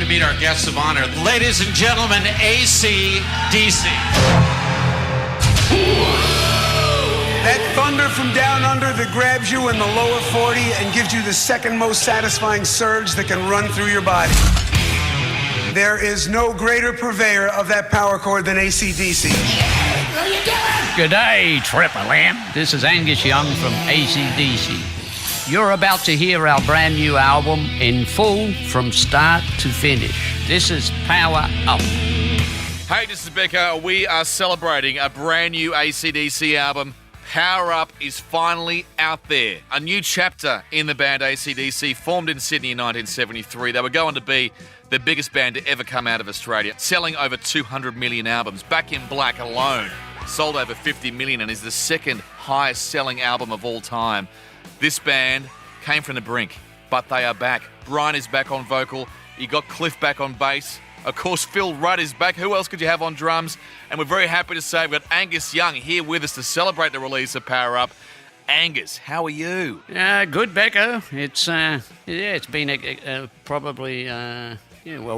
to meet our guests of honor. Ladies and gentlemen, AC/DC. That thunder from down under that grabs you in the lower 40 and gives you the second most satisfying surge that can run through your body. There is no greater purveyor of that power chord than AC/DC. Good day, Triple M. This is Angus Young from AC/DC. You're about to hear our brand new album in full from start to finish. This is Power Up. Hey, this is Becca. We are celebrating a brand new AC/DC album. Power Up is finally out there. A new chapter in the band AC/DC, formed in Sydney in 1973. They were going to be the biggest band to ever come out of Australia, selling over 200 million albums. Back in Black alone sold over 50 million and is the second highest selling album of all time. This band came from the brink, but they are back. Brian is back on vocal. You got Cliff back on bass. Of course, Phil Rudd is back. Who else could you have on drums? And we're very happy to say we've got Angus Young here with us to celebrate the release of Power Up. Angus, how are you? Good, Becca. It's been a probably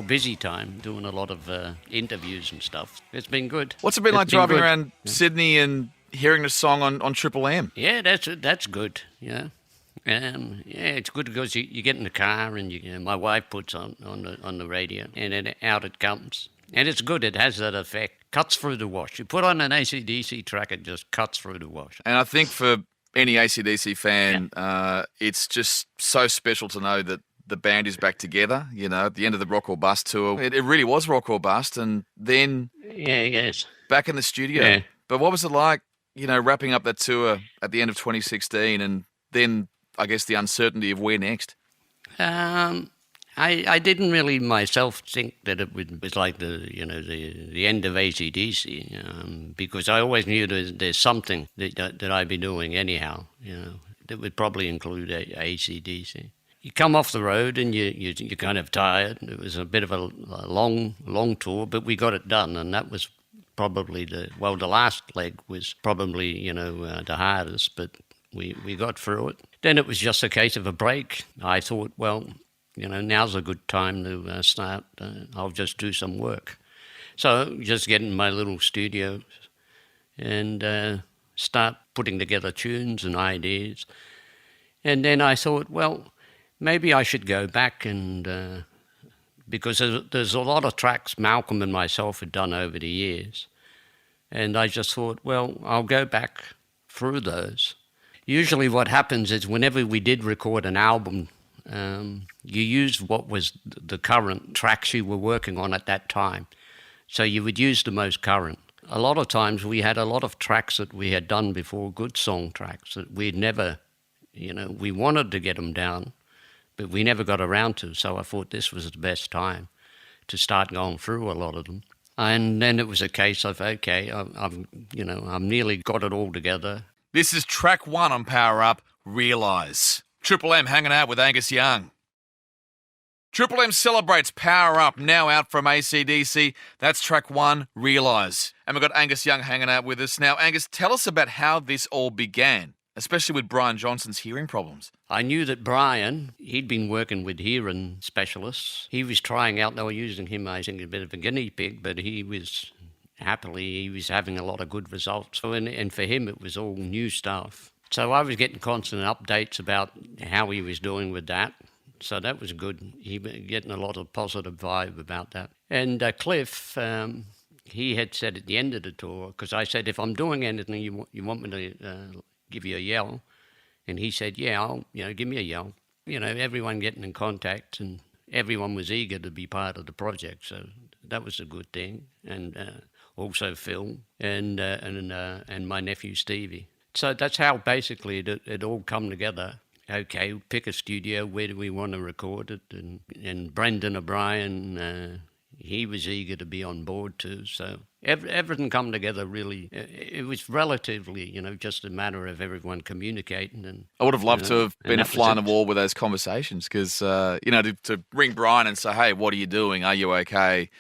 busy time doing a lot of interviews and stuff. It's been good. What's it been like driving around Sydney and hearing the song on Triple M? Yeah, that's good. Yeah. It's good because you get in the car and my wife puts on the radio and then out it comes. And it's good. It has that effect. Cuts through the wash. You put on an AC/DC track, it just cuts through the wash. And I think for any AC/DC fan, it's just so special to know that the band is back together, at the end of the Rock or Bust tour. It really was Rock or Bust, and then back in the studio. Yeah. But what was it like, wrapping up that tour at the end of 2016 and then, I guess, the uncertainty of where next? I didn't really myself think that it was like the end of AC/DC, because I always knew there's something that I'd be doing anyhow, that would probably include AC/DC. You come off the road and you're kind of tired. It was a bit of a long tour, but we got it done, and that was probably the last leg was probably the hardest, but we got through it. Then it was just a case of a break. I thought, now's a good time to start. I'll just do some work. So just get in my little studio and start putting together tunes and ideas. And then I thought, maybe I should go back and because there's a lot of tracks Malcolm and myself had done over the years. And I just thought, I'll go back through those. Usually what happens is whenever we did record an album, you use what was the current tracks you were working on at that time. So you would use the most current. A lot of times we had a lot of tracks that we had done before, good song tracks, that we'd never, we wanted to get them down, but we never got around to. So I thought this was the best time to start going through a lot of them. And then it was a case of, okay, I've nearly got it all together. This is track 1 on Power Up, Realise. Triple M hanging out with Angus Young. Triple M celebrates Power Up, now out from AC/DC. That's track 1, Realise. And we've got Angus Young hanging out with us. Now, Angus, tell us about how this all began, especially with Brian Johnson's hearing problems. I knew that Brian, he'd been working with hearing specialists. He was trying out, they were using him, I think, a bit of a guinea pig, but he was having a lot of good results. And for him, it was all new stuff. So I was getting constant updates about how he was doing with that. So that was good. He was getting a lot of positive vibe about that. And Cliff, he had said at the end of the tour, because I said, if I'm doing anything, you want me to give you a yell? And he said, give me a yell. Everyone getting in contact, and everyone was eager to be part of the project. So that was a good thing. And also Phil and my nephew Stevie. So that's how basically it all come together. Okay, pick a studio, where do we want to record it? And Brendan O'Brien, he was eager to be on board too. So everything come together really. It was relatively, just a matter of everyone communicating. And I would have loved to have been a fly on the wall with those conversations because, to ring Brian and say, hey, what are you doing? Are you okay?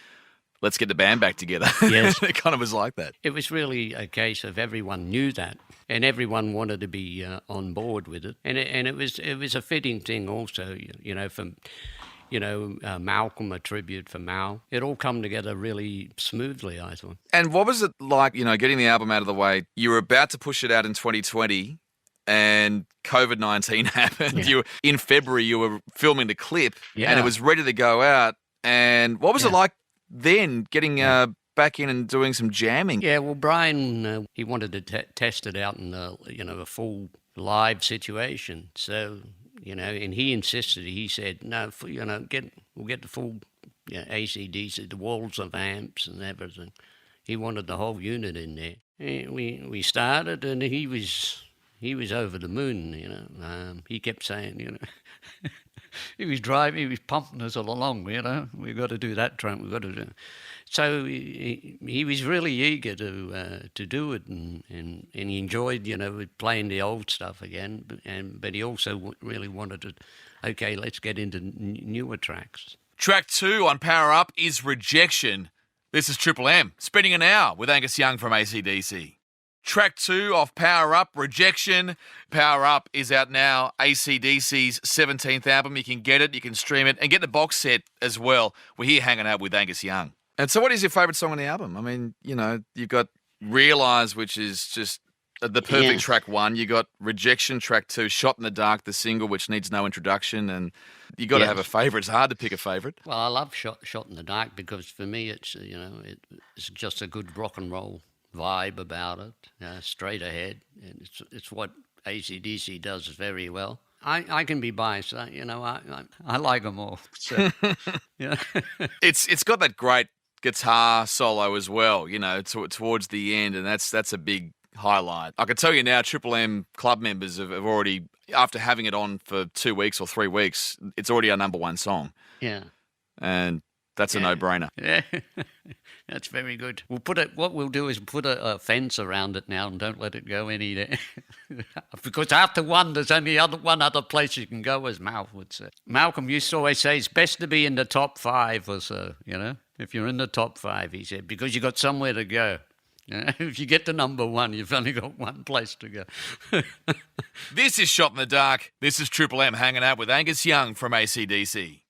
Let's get the band back together. Yes. It kind of was like that. It was really a case of everyone knew that, and everyone wanted to be on board with it. And it was a fitting thing also, Malcolm, a tribute for Mal. It all come together really smoothly, I thought. And what was it like, getting the album out of the way? You were about to push it out in 2020 and COVID-19 happened. Yeah. In February, you were filming the clip Yeah. and it was ready to go out. And what was it like then getting back in and doing some jamming? Yeah, well, Brian, he wanted to test it out in a full live situation. So, and he insisted. He said, "No, we'll get the full AC/DC, the walls of amps and everything." He wanted the whole unit in there. And we started, and he was over the moon. He kept saying, he was driving, he was pumping us all along. We've got to do that trunk, we've got to do it. So he was really eager to do it, and he enjoyed playing the old stuff again. But he also really wanted to, okay, let's get into newer tracks. Track 2 on Power Up is Rejection. This is Triple M, spending an hour with Angus Young from AC/DC. Track 2 off Power Up, Rejection. Power Up is out now, AC/DC's 17th album. You can get it, you can stream it, and get the box set as well. We're here hanging out with Angus Young. And so what is your favourite song on the album? I mean, you've got Realise, which is just the perfect track 1. You got Rejection, track 2, Shot in the Dark, the single, which needs no introduction. And you got to have a favourite. It's hard to pick a favourite. Well, I love Shot in the Dark because for me it's, it's just a good rock and roll vibe about it, straight ahead. And it's what AC/DC does very well. I can be biased, I like them all. So, It's got that great guitar solo as well, towards the end, and that's a big highlight. I can tell you now, Triple M club members have already, after having it on for 2 weeks or 3 weeks, it's already our number 1 song. Yeah. And that's a no-brainer. Yeah. That's very good. What we'll do is put a fence around it now and don't let it go any there. Because after 1, there's only one other place you can go, as Mal would say. Malcolm used to always say it's best to be in the top 5 or so, If you're in the top 5, he said, because you got somewhere to go. If you get to number 1, you've only got one place to go. This is Shot in the Dark. This is Triple M hanging out with Angus Young from AC/DC.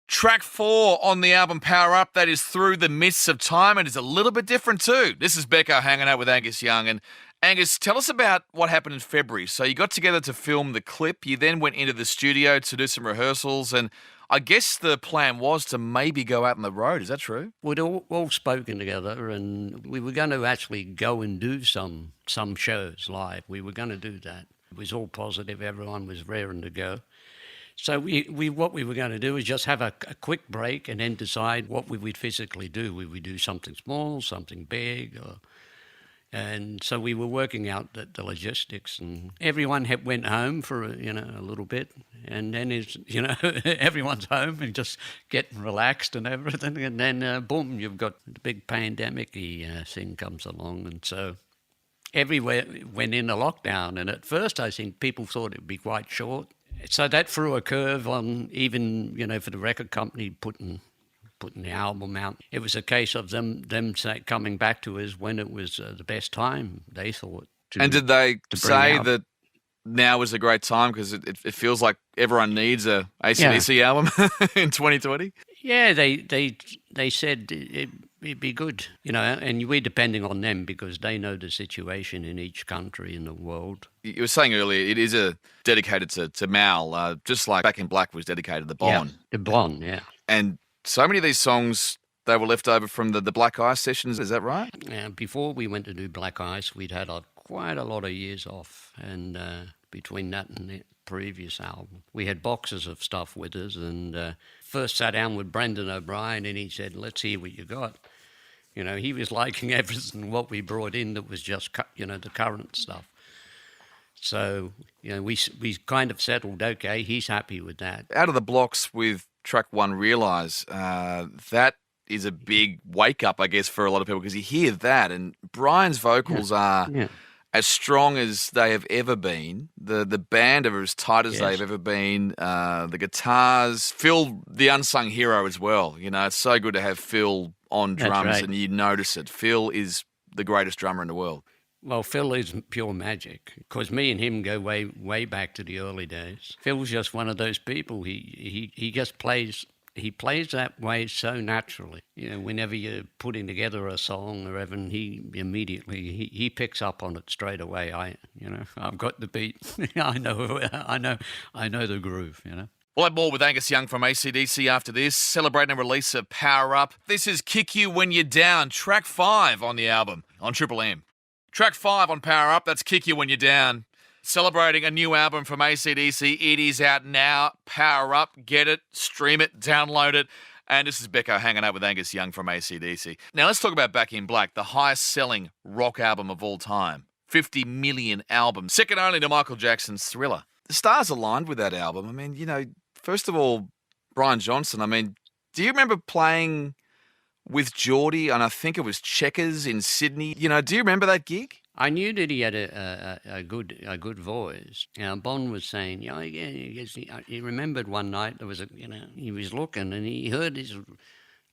Track 4 on the album Power Up, that is Through the Mists of Time. It is a little bit different too. This is Becca hanging out with Angus Young. And Angus, tell us about what happened in February. So you got together to film the clip. You then went into the studio to do some rehearsals. And I guess the plan was to maybe go out on the road. Is that true? We'd all spoken together, and we were going to actually go and do some shows live. We were going to do that. It was all positive. Everyone was raring to go. So what we were going to do is just have a quick break and then decide what we would physically do. We would do something small, something big, and so we were working out the logistics. And everyone went home for a little bit, and then everyone's home and just getting relaxed and everything. And then boom, you've got the big pandemic-y thing comes along, and so everywhere went into lockdown. And at first, I think people thought it'd be quite short. So that threw a curve on even, for the record company putting the album out. It was a case of them coming back to us when it was the best time, they thought. And did they say that now is a great time because it feels like everyone needs a AC/DC album in 2020? Yeah, they said it'd be good, and we're depending on them because they know the situation in each country in the world. You were saying earlier it is dedicated to Mal, just like Back in Black was dedicated to Bon. Yeah, the Bon, yeah. And so many of these songs, they were left over from the Black Ice sessions, is that right? Before we went to do Black Ice, we'd had quite a lot of years off, and between that and the previous album, we had boxes of stuff with us, and first sat down with Brendan O'Brien, and he said, let's hear what you got. He was liking everything what we brought in that was just, the current stuff. So, we kind of settled, okay, he's happy with that. Out of the blocks with track 1, Realise, that is a big wake-up, I guess, for a lot of people, because you hear that, and Brian's vocals are as strong as they have ever been. The band are as tight as they've ever been. The guitars, Phil, the unsung hero as well. It's so good to have Phil on drums, and you notice it. Phil is the greatest drummer in the world. Well, Phil is pure magic because me and him go way, way back to the early days. Phil's just one of those people. He just plays. He plays that way so naturally. You know, whenever you're putting together a song or even he immediately he picks up on it straight away. I've got the beat. I know the groove. You know. We'll have more with Angus Young from AC/DC after this, celebrating a release of Power Up. This is Kick You When You're Down, track 5 on the album on Triple M. Track 5 on Power Up, that's Kick You When You're Down. Celebrating a new album from AC/DC. It is out now. Power Up, get it, stream it, download it. And this is Becco hanging out with Angus Young from AC/DC. Now let's talk about Back in Black, the highest selling rock album of all time. 50 million albums, second only to Michael Jackson's Thriller. The stars aligned with that album. I mean, first of all, Brian Johnson, do you remember playing with Geordie, and I think it was Checkers in Sydney? Do you remember that gig? I knew that he had a good voice. Bon was saying, he remembered one night there was he was looking and he heard this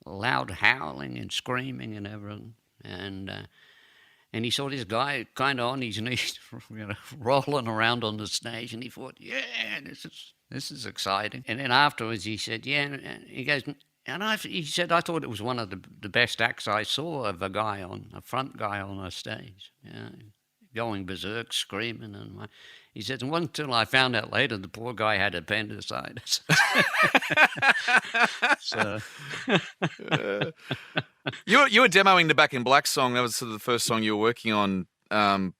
loud howling and screaming and everything, and he saw this guy kind of on his knees, rolling around on the stage, and he thought, yeah, this is exciting. And then afterwards he said, yeah, and he goes. He said, I thought it was one of the best acts I saw of a front guy on a stage, going berserk, screaming. And he said, and until I found out later, the poor guy had appendicitis. So. You were demoing the Back in Black song. That was sort of the first song you were working on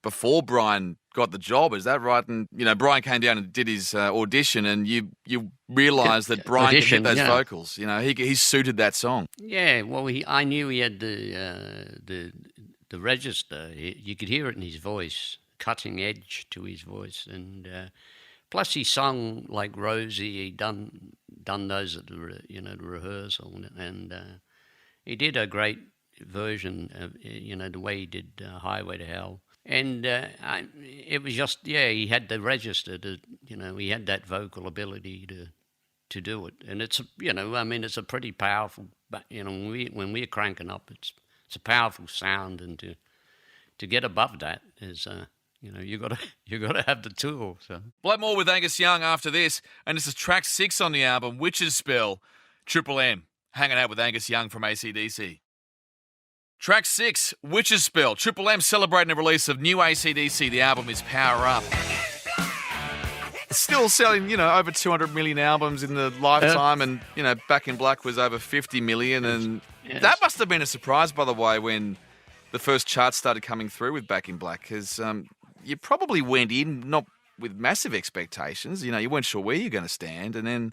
before Brian got the job. Is that right? And Brian came down and did his audition, and you realised that Brian could hit those vocals. He suited that song. Yeah, well, I knew he had the register. You could hear it in his voice, cutting edge to his voice, and plus he sung like Rosie. He done those at the rehearsal, and he did a great version of the way he did Highway to Hell. And it was just, he had the register to, he had that vocal ability to do it. And it's, it's a pretty powerful, when we're cranking up, it's a powerful sound. And to get above that is, you got to have the tool. So. We'll have more with Angus Young after this. And this is track 6 on the album, Witch's Spell, Triple M, hanging out with Angus Young from AC/DC. Track 6, Witch's Spell. Triple M celebrating the release of new AC/DC. The album is Power Up. Still selling, over 200 million albums in the lifetime, and, Back in Black was over 50 million. And that must have been a surprise, by the way, when the first charts started coming through with Back in Black, because you probably went in not with massive expectations. You weren't sure where you're going to stand, and then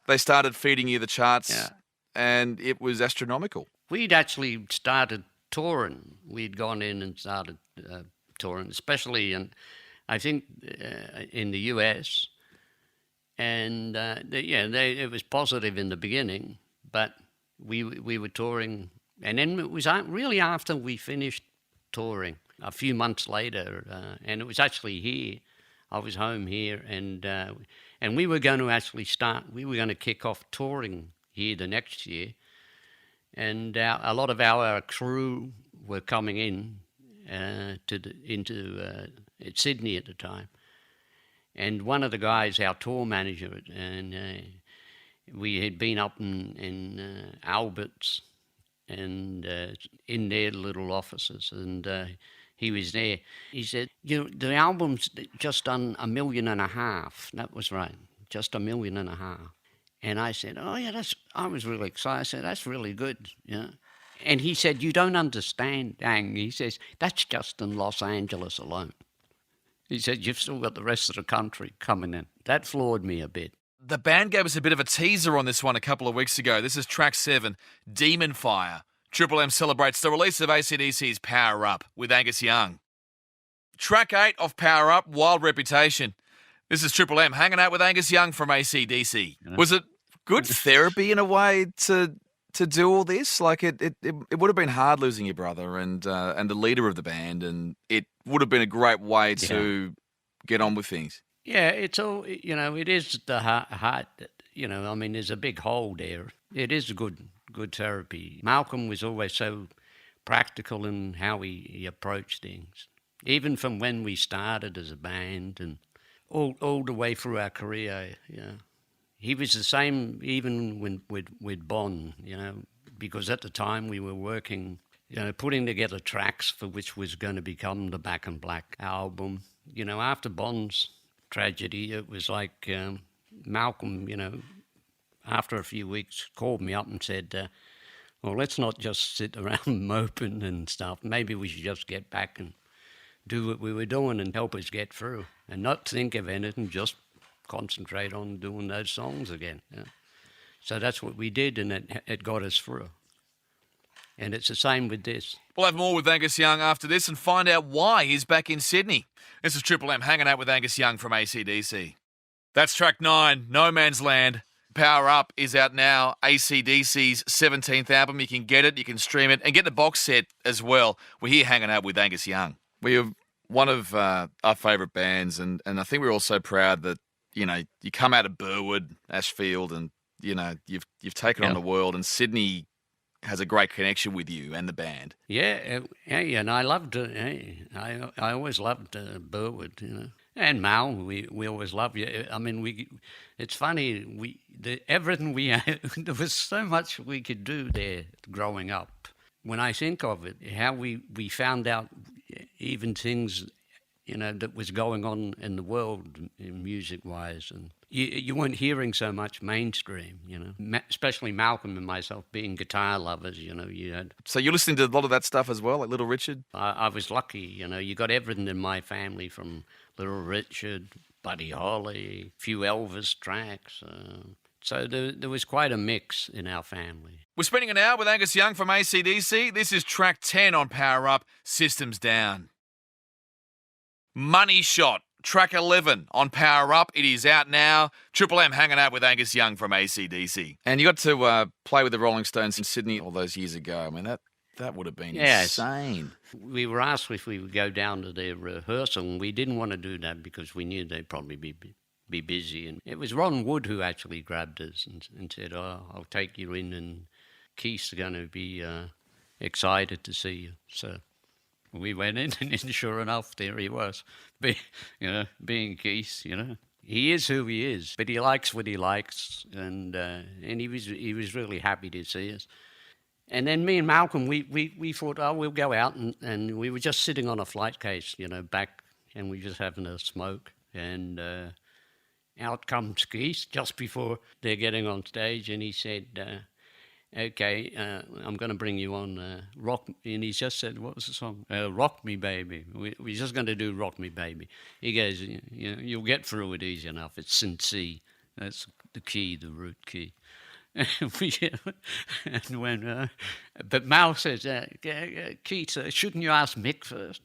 they started feeding you the charts, and it was astronomical. We'd actually started touring. We'd gone in and started touring, especially in the US. And it was positive in the beginning, but we were touring. And then it was really after we finished touring, a few months later, and it was actually here. I was home here, and we were going to actually we were going to kick off touring here the next year. And a lot of our crew were coming in into Sydney at the time. And one of the guys, our tour manager, and we had been up in Albert's and in their little offices, and he was there. He said, the album's just done 1.5 million. That was right, just 1.5 million. And I said, oh, yeah, I was really excited. I said, that's really good, And he said, you don't understand, Ang. He says, that's just in Los Angeles alone. He said, you've still got the rest of the country coming in. That floored me a bit. The band gave us a bit of a teaser on this one a couple of weeks ago. This is track 7, Demon Fire. Triple M celebrates the release of AC/DC's Power Up with Angus Young. Track 8 of Power Up, Wild Reputation. This is Triple M hanging out with Angus Young from AC/DC. Was it good therapy in a way to do all this? Like it would have been hard losing your brother and the leader of the band, and it would have been a great way to get on with things. Yeah, it's all, it is the heart, there's a big hole there. It is good therapy. Malcolm was always so practical in how he approached things. even from when we started as a band and all the way through our career. He was the same even when with Bon, because at the time we were working, putting together tracks for which was going to become the Back in Black album. After Bon's tragedy, it was like Malcolm, after a few weeks, called me up and said, well, let's not just sit around moping and stuff. Maybe we should just get back and do what we were doing and help us get through and not think of anything, just concentrate on doing those songs again. So that's what we did, and it got us through. And it's the same with this. We'll have more with Angus Young after this and find out why he's back in Sydney. This is Triple M hanging out with Angus Young from AC/DC. That's track 9, No Man's Land. Power Up is out now, AC/DC's 17th album. You can get it, you can stream it, and get the box set as well. We're here hanging out with Angus Young. We're one of our favourite bands, and I think we're all so proud that, you come out of Burwood, Ashfield, and, you've taken on the world, and Sydney has a great connection with you and the band. Yeah, and I loved it. I always loved Burwood, and Mal. We always loved you. I mean, it's funny. Everything we had, there was so much we could do there growing up. When I think of it, how we found out even things, that was going on in the world, music-wise, and you weren't hearing so much mainstream, especially Malcolm and myself being guitar lovers, you had... So you're listening to a lot of that stuff as well, like Little Richard? I was lucky, you got everything in my family from Little Richard, Buddy Holly, a few Elvis tracks. So there was quite a mix in our family. We're spending an hour with Angus Young from AC/DC. This is track 10 on Power Up, Systems Down. Money Shot, track 11 on Power Up. It is out now. Triple M hanging out with Angus Young from AC/DC. And you got to play with the Rolling Stones in Sydney all those years ago. I mean, that would have been insane. We were asked if we would go down to their rehearsal, and we didn't want to do that because we knew they'd probably be busy. And it was Ron Wood who actually grabbed us and said, I'll take you in, and Keith's going to be excited to see you. So we went in, and sure enough, there he was, being Keith, He is who he is, but he likes what he likes, and he was really happy to see us. And then me and Malcolm, we thought, we'll go out, and we were just sitting on a flight case, back, and we were just having a smoke, and out comes Keith just before they're getting on stage, and he said, okay, I'm going to bring you on Rock, and he just said, what was the song? Rock Me Baby. We're just going to do Rock Me Baby. He goes, you'll get through it easy enough. It's in C. That's the key, the root key. And when, but Mal says, Keith, shouldn't you ask Mick first?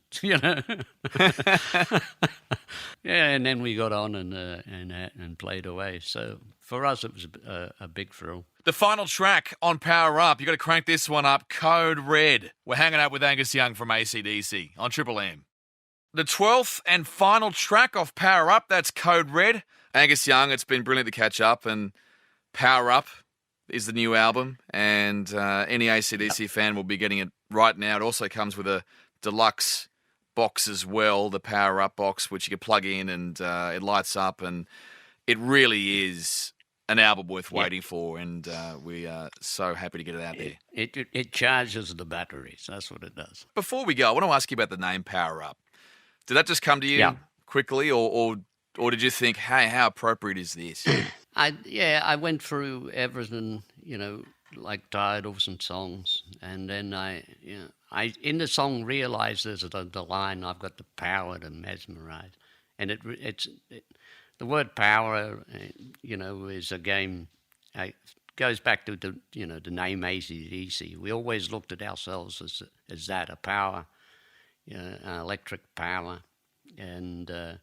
Yeah, and then we got on and played away. So for us, it was a big thrill. The final track on Power Up, you got to crank this one up. Code Red. We're hanging out with Angus Young from AC/DC on Triple M. The 12th and final track off Power Up, that's Code Red. Angus Young, it's been brilliant to catch up, and Power Up is the new album, and any AC/DC fan will be getting it right now. It also comes with a deluxe box as well, the Power Up box, which you can plug in, and it lights up, and it really is an album worth waiting for, and we are so happy to get it out there. It charges the batteries. That's what it does. Before we go, I want to ask you about the name Power Up. Did that just come to you quickly, or did you think, hey, how appropriate is this? I went through everything, like titles and songs, and then I in the song realized there's the line, I've got the power to mesmerize, and it's the word power, is a game. It goes back to the name AC/DC. We always looked at ourselves as that, a power, electric power, and.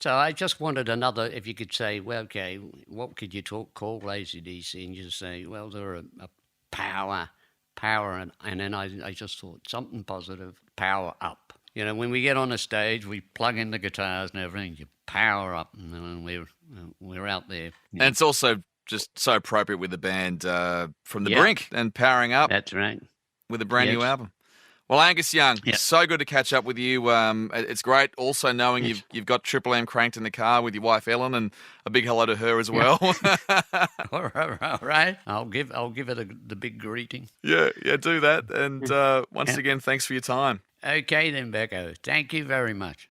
So I just wanted another, if you could say, well, okay, what could you call AC/DC? And you just say, well, they're a power, and then I just thought something positive, power up. When we get on a stage, we plug in the guitars and everything, you power up, and then we're out there. And it's also just so appropriate with the band From the Brink and powering up. That's right. With a brand new album. Well, Angus Young, Yeah. so good to catch up with you. It's great also knowing you've got Triple M cranked in the car with your wife Ellen, and a big hello to her as well. All right. I'll give her the big greeting. yeah, do that. And once again, thanks for your time. Okay then, Becco. Thank you very much.